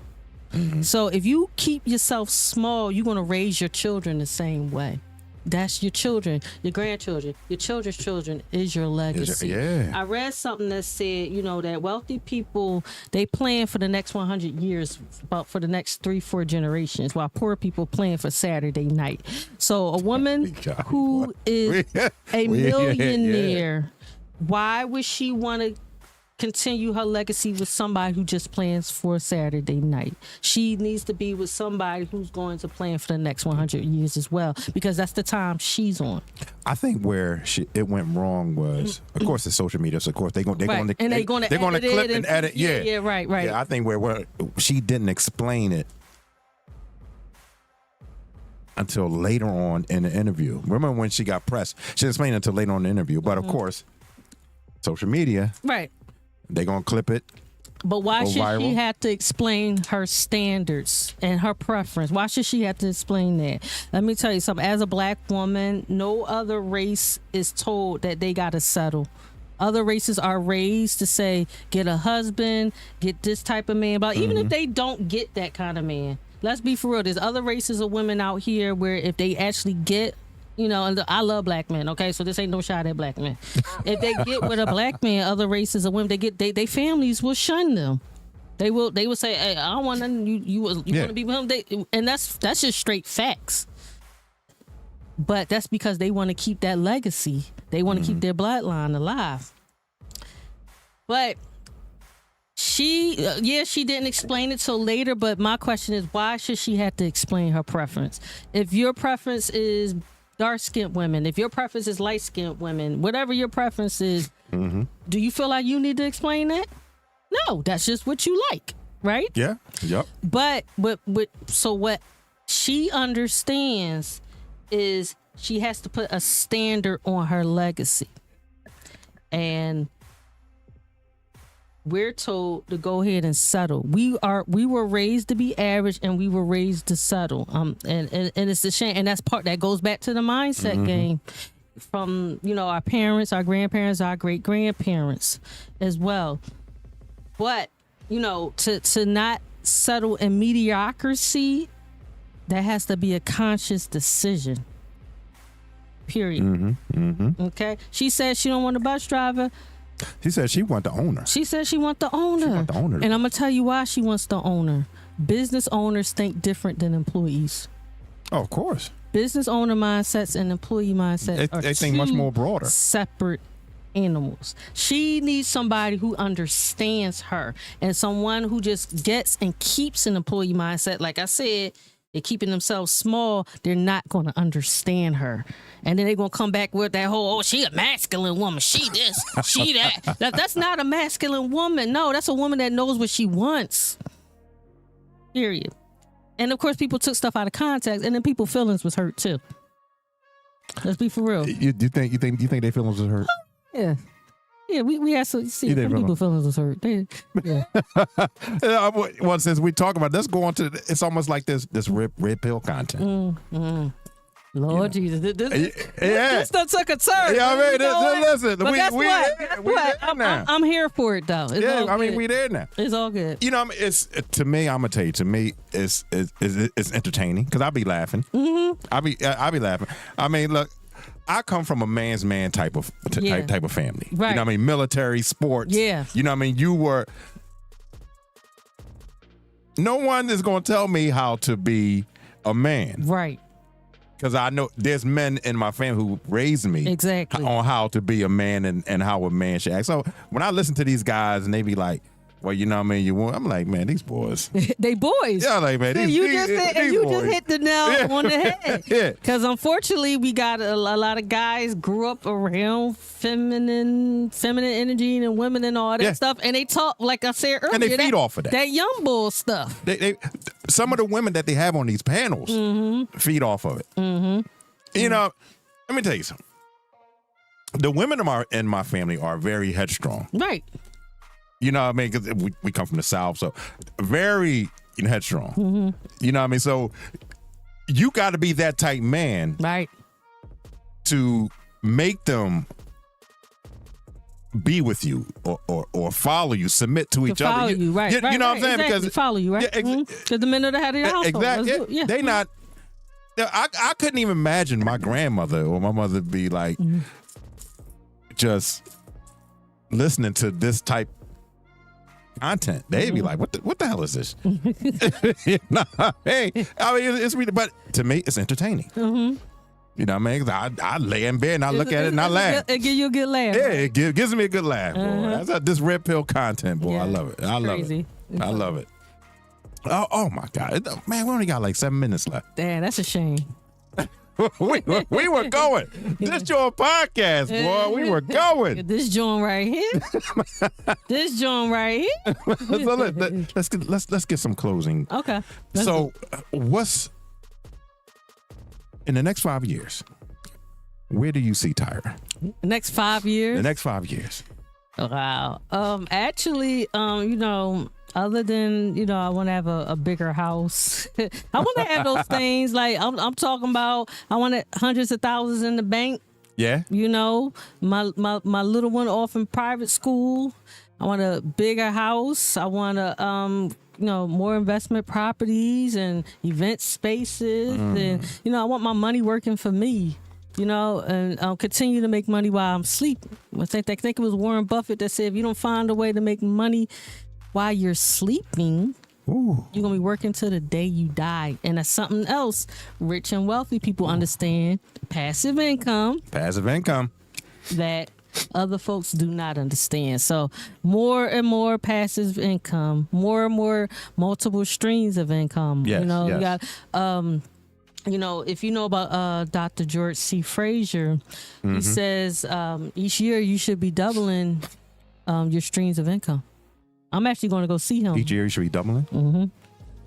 So if you keep yourself small, you're going to raise your children the same way. That's your children, your grandchildren, your children's children is your legacy. Yeah. I read something that said, that wealthy people, they plan for the next 100 years, about for the next 3-4 generations, while poor people plan for Saturday night. So a woman who is a millionaire, why would she want to continue her legacy with somebody who just plans for Saturday night? She needs to be with somebody who's going to plan for the next 100 years as well, because that's the time she's on. I think where it went wrong was, of course, it's social media. So of course they're going to clip and edit. Yeah, right. Yeah, I think where she didn't explain it until later on in the interview. Remember when she got pressed? She didn't explain it until later on in the interview. But of course, social media. Right. They're going to clip it. But why should viral. she have to explain her standards and her preference? Why should she have to explain that? Let me tell you something. As a black woman, no other race is told that they got to settle. Other races are raised to say, get a husband, get this type of man. But even if they don't get that kind of man, let's be for real. There's other races of women out here where if they actually get, and I love black men, okay? So this ain't no shot at black men. If they get with a black man, other races of women, they families will shun them. They will say, hey, I don't want nothing. You want to be with him? And that's just straight facts. But that's because they want to keep that legacy. They want to keep their bloodline alive. But she didn't explain it till later. But my question is, why should she have to explain her preference? If your preference is dark-skinned women, if your preference is light-skinned women, whatever your preference is, do you feel like you need to explain that? No, that's just what you like, right? Yeah. Yep. But so what she understands is she has to put a standard on her legacy. And we're told to go ahead and settle. We were raised to be average, and we were raised to settle. And it's a shame, and that's part that goes back to the mindset game from our parents, our grandparents, our great grandparents as well. But to not settle in mediocrity, that has to be a conscious decision. Period. Okay. She said she don't want a bus driver. She said she want the owner. She said she want the owner. She want the owner. And I'm going to tell you why she wants the owner. Business owners think different than employees. Oh, of course. Business owner mindsets and employee mindsets are they think much more broader. Separate animals. She needs somebody who understands her, and someone who just gets and keeps an employee mindset. Like I said, they're keeping themselves small. They're not going to understand her. And then they're going to come back with that whole, she a masculine woman. She this, she that. That's not a masculine woman. No, that's a woman that knows what she wants. Period. And of course, people took stuff out of context, and then people's feelings was hurt too. Let's be for real. You think their feelings was hurt? Yeah. Yeah, we had some people feelings was hurt. Yeah. Well, since we talk about, let's go on to, it's almost like this red pill content. Lord Jesus, this stuff took a turn. Yeah, I mean, listen, but guess what? I'm here for it though. It's all good. we there now. It's all good. It's to me. I'm gonna tell you. To me, it's entertaining because I be laughing. I be laughing. I mean, look. I come from a man's man type of family. Right. You know what I mean? Military, sports. Yeah. You know what I mean? No one is going to tell me how to be a man. Right. Because I know there's men in my family who raised me exactly on how to be a man and how a man should act. So when I listen to these guys and they be like, Well, you know what I mean? I'm like, man, these boys. They boys. Yeah, like, man, See, you just hit the nail on the head. Yeah. Because unfortunately, we got a lot of guys grew up around feminine energy and women and all that stuff, and they talk, like I said earlier, And they feed off of that. That young bull stuff. Some of the women that they have on these panels feed off of it. You know, let me tell you something. The women in my family are very headstrong. Right. You know what I mean? Because we come from the South, so very headstrong. You know what I mean? So you got to be that type man, right, to make them be with you or follow you, submit to each other. Follow you, right? You know what I'm saying? Exactly. Because follow you, right? Because the men are the head of your household. Exactly. Yeah. They not. I couldn't even imagine my grandmother or my mother be like just listening to this type content. They'd be like, "What the hell is this?" Hey, I mean, it's really, but to me, it's entertaining. You know what I mean? I lay in bed and I look at it and I laugh. It gives you a good laugh. Yeah, it gives me a good laugh, boy. That's this red pill content, boy. I love it. I love it. I love it. Oh my God, man, we only got like 7 minutes left. Damn, that's a shame. we were going. This your podcast, boy. We were going. This joint right here. This joint right here. So let's get some closing. Okay. So what's in the next 5 years? Where do you see Tyra? The next 5 years. The next 5 years. Wow. Actually, you know, other than, I want to have a bigger house. I want to have those things like I'm talking about. I want hundreds of thousands in the bank. Yeah. You know, my little one off in private school. I want a bigger house. I want more investment properties and event spaces. And, I want my money working for me. And I'll continue to make money while I'm sleeping. I think it was Warren Buffett that said, if you don't find a way to make money while you're sleeping, you're going to be working till the day you die. And that's something else rich and wealthy people understand. Passive income. That other folks do not understand. So more and more passive income, more and more multiple streams of income. Yes, you got, if you know about Dr. George C. Frazier, he says each year you should be doubling your streams of income. I'm actually going to go see him. Each year you should be doubling?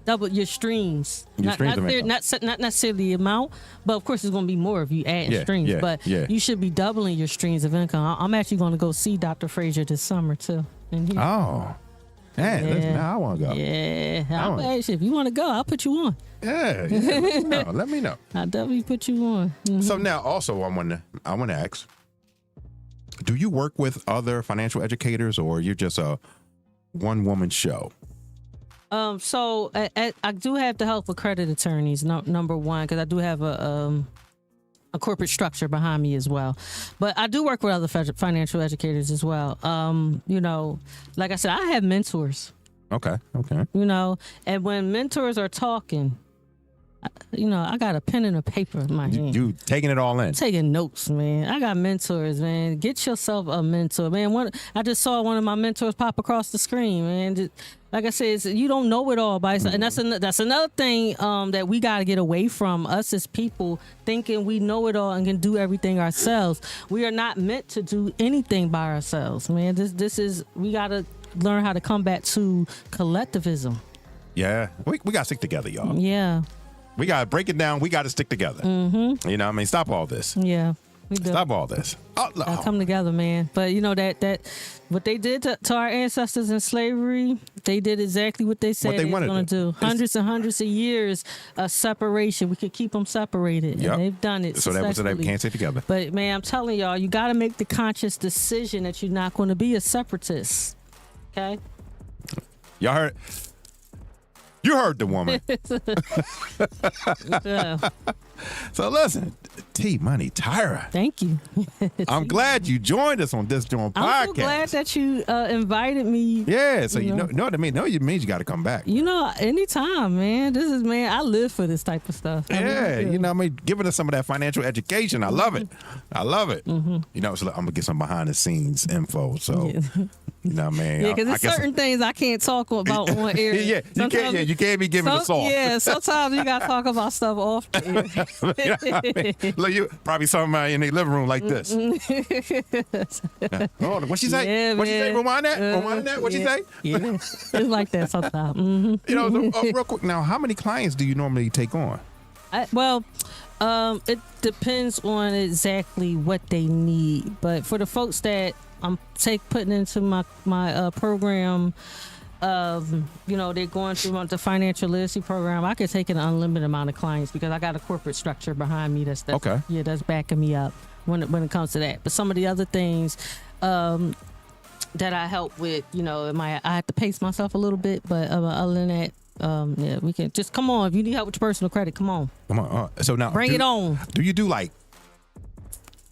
Double your streams. Not necessarily the amount, but of course it's going to be more if you add streams. But you should be doubling your streams of income. I'm actually going to go see Dr. Frazier this summer too. Oh. Man, I want to go. Yeah. Actually, if you want to go, I'll put you on. Yeah. Let me know. I'll definitely put you on. So now also I want to ask, do you work with other financial educators or you're just a one-woman show? So I do have the help of credit attorneys, number one, because I do have a corporate structure behind me as well. But I do work with other financial educators as well. Like I said, I have mentors. Okay. And when mentors are talking, I got a pen and a paper in my hand. You taking it all in? Taking notes, man. I got mentors, man. Get yourself a mentor, man. I just saw one of my mentors pop across the screen, man. Like I said, you don't know it all, and that's another thing that we got to get away from. Us as people thinking we know it all and can do everything ourselves. We are not meant to do anything by ourselves, man. We got to learn how to come back to collectivism. Yeah, we got to stick together, y'all. Yeah. We got to break it down. We got to stick together. Mm-hmm. You know what I mean? Stop all this. Yeah. We do. Stop all this. Come together, man. But that what they did to our ancestors in slavery, they did exactly what they said they were going to do. Hundreds and hundreds of years of separation. We could keep them separated. Yep. And they've done it. So that we can't stay together. But man, I'm telling y'all, you got to make the conscious decision that you're not going to be a separatist. Okay? Y'all heard? You heard the woman. Yeah. So listen, T-Money, Tyra. Thank you. I'm glad you joined us on this joint podcast. I'm so glad that you invited me. Yeah, so you know what I mean? No, it means you got to come back. Anytime, man. I live for this type of stuff. Yeah, giving us some of that financial education. I love it. Mm-hmm. So I'm going to get some behind the scenes info. So, you know what I mean? Yeah, because there's certain things I can't talk about on air. Yeah, you can't be giving the sauce. Yeah, sometimes you got to talk about stuff off the air. You know what I mean? Look, you probably somebody in their living room like this. Oh, what she say? Yeah, what she say? Rewind that? What she say? Yeah, it's like that sometimes. Mm-hmm. So, real quick now, how many clients do you normally take on? It depends on exactly what they need. But for the folks that I'm putting into my program, they're going through the financial literacy program, I could take an unlimited amount of clients because I got a corporate structure behind me that's okay. Yeah, that's backing me up when it comes to that. But some of the other things that I help with, I have to pace myself a little bit, but other than that, we can just come on. If you need help with your personal credit, come on. So now bring it on. Do you do like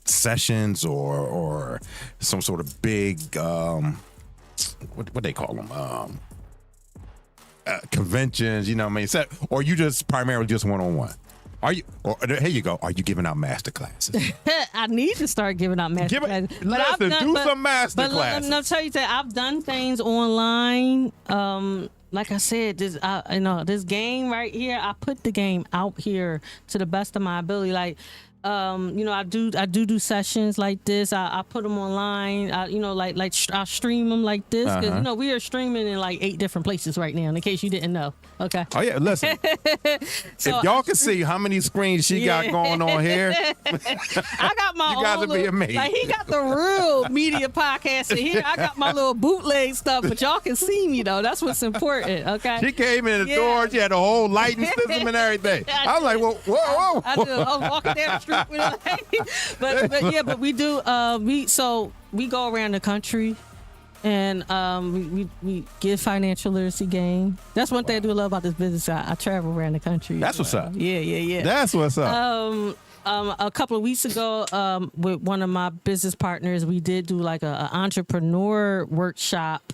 sessions or some sort of big what they call them conventions? You know what I mean? Or you just primarily just one-on-one? Are you? Or here you go. Are you giving out master classes? I need to start giving out master classes. Some master classes. But I'll tell you that I've done things online. Like I said, this game right here, I put the game out here to the best of my ability. Like, I do sessions like this. I put them online. I stream them like this because we are streaming in like 8 different places right now. In case you didn't know, okay. Oh yeah, listen. So if y'all can see how many screens she got going on here, I got my. You guys would be amazed. Like he got the real media podcast in here. I got my little bootleg stuff, but y'all can see me though. That's what's important. Okay. She came in the door. She had a whole lighting system and everything. I was like, whoa. I was walking down the street. But we do. We go around the country, and we give financial literacy game. That's one thing I do love about this business. I travel around the country. That's what's up. Yeah. That's what's up. A couple of weeks ago, with one of my business partners, we did do like a entrepreneur workshop.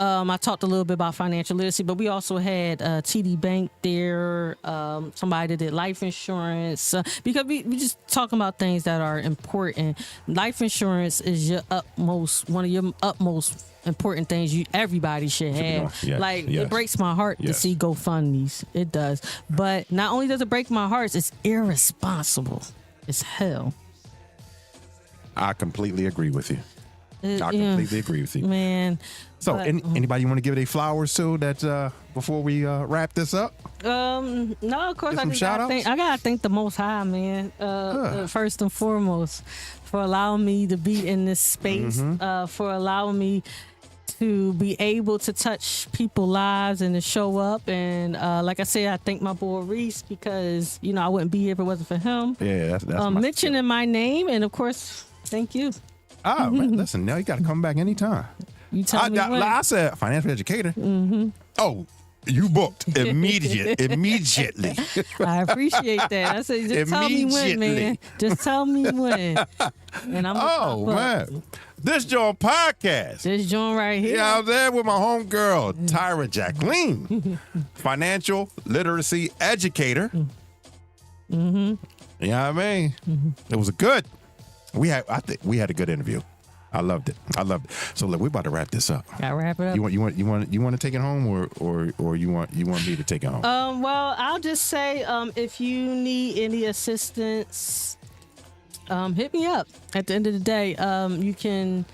I talked a little bit about financial literacy, but we also had TD Bank there, somebody that did life insurance, because we just talking about things that are important. Life insurance is one of your utmost important things everybody should have. It breaks my heart to see GoFundMes. It does. But not only does it break my heart, it's irresponsible as hell. I completely agree with you. Completely agree with you. Man. So, anybody you want to give their flowers to that before we wrap this up? No, of course I gotta thank the Most High, man. First and foremost, for allowing me to be in this space, for allowing me to be able to touch people's lives and to show up. And like I said, I thank my boy Reese because I wouldn't be here if it wasn't for him. Yeah, that's mentioning my name, and of course, thank you. Ah, man, listen, now you got to come back anytime. You tell me when. I said financial educator. Mm-hmm. Oh, you booked immediately. I appreciate that. I said, just tell me when, man. Just tell me when. And I'm man. This joint podcast. This joint right here. Yeah, I was there with my homegirl, Tyra Jacklene, financial literacy educator. Mm-hmm. You know what I mean? Mm-hmm. It was good. I think we had a good interview. I loved it. So look, we're about to wrap this up. Gotta wrap it up. You want to take it home, or you want me to take it home? Well, I'll just say, if you need any assistance, hit me up. At the end of the day, you can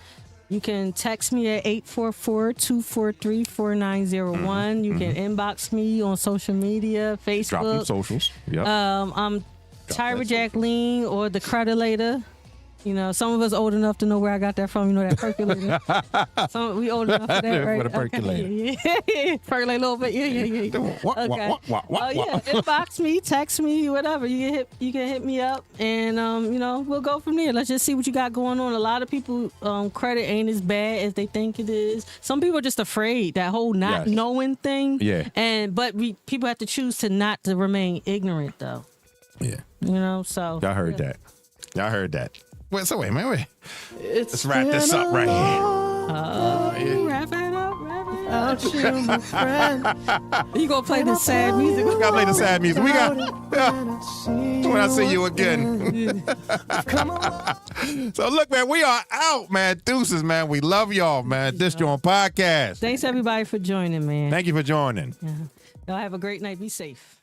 text me at 844-243-4901. You can inbox me on social media, Facebook. Drop them socials. Yep. I'm Tyra Jacklene or the Creditator. Some of us old enough to know where I got that from. That percolator. We old enough for that, right? For the percolator. Okay. Yeah. Percolate a little bit. Yeah. What? Inbox me, text me, whatever. You can hit me up, and we'll go from there. Let's just see what you got going on. A lot of people credit ain't as bad as they think it is. Some people are just afraid, that whole not knowing thing. Yeah. But people have to choose to not to remain ignorant though. Yeah. You know, so. Y'all heard that. Y'all heard that. Wait, wait. Let's wrap this up right here. Wrap it up. You, my friend. You gonna play the sad music? We gotta play the sad music. We got when I see you again. So look, man, we are out, man. Deuces, man. We love y'all, man. This Joint Podcast. Thanks everybody for joining, man. Thank you for joining. Y'all have a great night. Be safe.